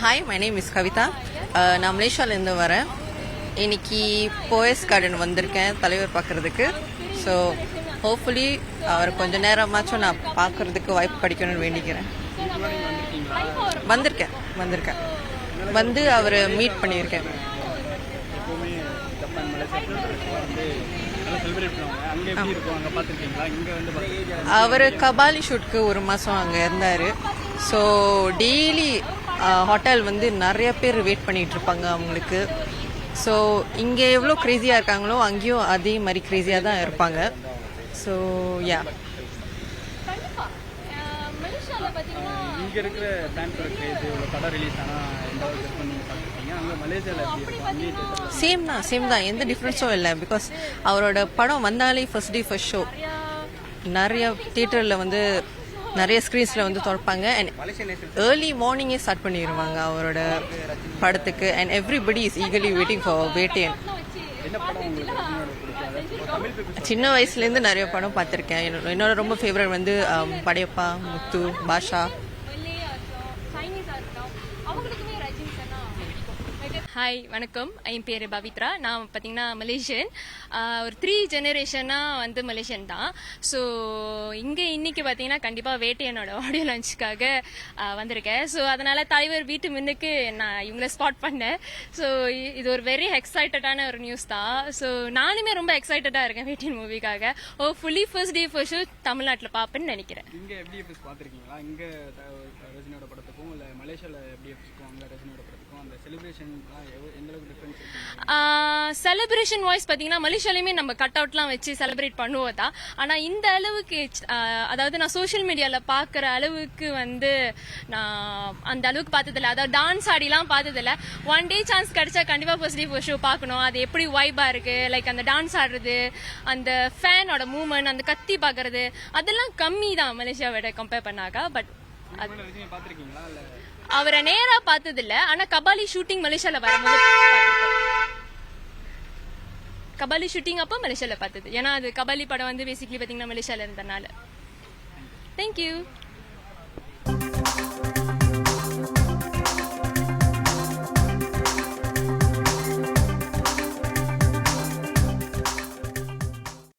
Hi, my name is Kavitha. நான் மலேசியாவிலேருந்து வரேன். இன்னைக்கு போயஸ் கார்டன் வந்திருக்கேன் தலைவர் பார்க்குறதுக்கு. ஸோ ஹோப்ஃபுல்லி அவர் கொஞ்ச நேரமாச்சும் நான் பார்க்குறதுக்கு வாய்ப்பு கிடைக்கணும்னு வேண்டிக்கிறேன். வந்திருக்கேன் வந்து அவரை மீட் பண்ணியிருக்கேன். அவர் கபாலி ஷூட்க்கு ஒரு மாதம் அங்கே இருந்தார். ஸோ டெய்லி ஹோட்டல் வந்து நிறைய பேர் வெயிட் பண்ணிட்டு இருப்பாங்க அவங்களுக்கு. ஸோ இங்கே எவ்வளோ க்ரேஸியாக இருக்காங்களோ அங்கேயும் அதே மாதிரி க்ரேஸியாக தான் இருப்பாங்க. ஸோ யா, இங்கே இருக்கிற ஃபேன்ஸோட கிரேஸ் இவ்வளோ படம் ரிலீஸ் ஆனால் எந்த ஒரு டிஃப்ரெண்ட் நீங்கள் பார்த்துருக்கீங்க? அங்கே மலேசியாவில் சேம் தான், எந்த டிஃப்ரென்ஸும் இல்லை. பிகாஸ் அவரோட படம் வந்தாலே ஃபர்ஸ்ட் டே ஃபர்ஸ்ட் ஷோ நிறைய தியேட்டரில் வந்து நிறைய ஸ்க்ரீன்ஸில் வந்து திறப்பாங்க. அண்ட் ஏர்லி மார்னிங்கே ஸ்டார்ட் பண்ணிடுவாங்க அவரோட படத்துக்கு. And everybody is eagerly waiting for Vettaiyan. சின்ன வயசுலேருந்து நிறைய படம் பார்த்துருக்கேன். என்னோட ரொம்ப ஃபேவரட் வந்து படையப்பா, முத்து, பாஷா. ஹாய், வணக்கம். என் பேர் பவித்ரா. நான் பார்த்தீங்கன்னா மலேசியன். ஒரு 3 ஜெனரேஷனாக வந்து மலேசியன் தான். ஸோ இங்கே இன்னைக்கு பார்த்தீங்கன்னா கண்டிப்பாக வேட்டையனோட ஆடியோ லான்ச்சுக்காக வந்திருக்கேன். ஸோ அதனால் தலைவர் வீட்டு முன்னுக்கு நான் இவங்கள ஸ்பாட் பண்ணேன். ஸோ இது ஒரு வெரி எக்ஸைட்டடான ஒரு நியூஸ் தான். ஸோ நானுமே ரொம்ப எக்ஸைட்டடாக இருக்கேன் வேட்டையன் மூவிக்காக. Fully first day first show தமிழ்நாட்டில் பார்ப்பேன்னு நினைக்கிறேன். இங்கே எப்படி பார்த்துருக்கீங்களா? இங்கே ரஜினியோட படத்துக்கும் இல்லை மலேசியாவில் எப்படி இருக்கும் அங்கே ரஜினியோட படத்துக்கும் அந்த செலிப்ரேஷன்லாம் எந்த அளவுக்கு டிஃப்ரென்ஸ் இருக்கு? செலிப்ரேஷன் வாய்ஸ் பார்த்தீங்கன்னா மலேசியாலையுமே நம்ம கட் அவுட்லாம் வச்சு செலிப்ரேட் பண்ணுவோம் தான். ஆனால் இந்த அளவுக்கு அதாவது நான் சோஷியல் மீடியாவில் பார்க்குற அளவுக்கு வந்து நான் அந்த அளவுக்கு பார்த்ததில்ல. அதாவது டான்ஸ் ஆடிலாம் பார்த்ததில்ல. ஒன் டே சான்ஸ் கிடைச்சா கண்டிப்பாக ஃபர்ஸ்ட் டே ஃபர்ஸ்ட் ஷோ பார்க்கணும். அது எப்படி வைபாக இருக்குது, லைக் அந்த டான்ஸ் ஆடுறது, அந்த ஃபேனோட மூவ்மெண்ட், அந்த கத்தி பார்க்கறது, அதெல்லாம் கம்மி தான் மலேசியாவோட கம்பேர் பண்ணாக்கா. பட் அவரை நேரா பார்த்தது இல்ல. ஆனா கபாலி ஷூட்டிங் மலேசியால வரும்போது கபாலி ஷூட்டிங் அப்போ மலேசியால பார்த்தது. ஏன்னா அது கபாலி படம் வந்து பேசிக்கலி பாத்தீங்கன்னா மலேசியால இருந்தனால. தேங்க்யூ.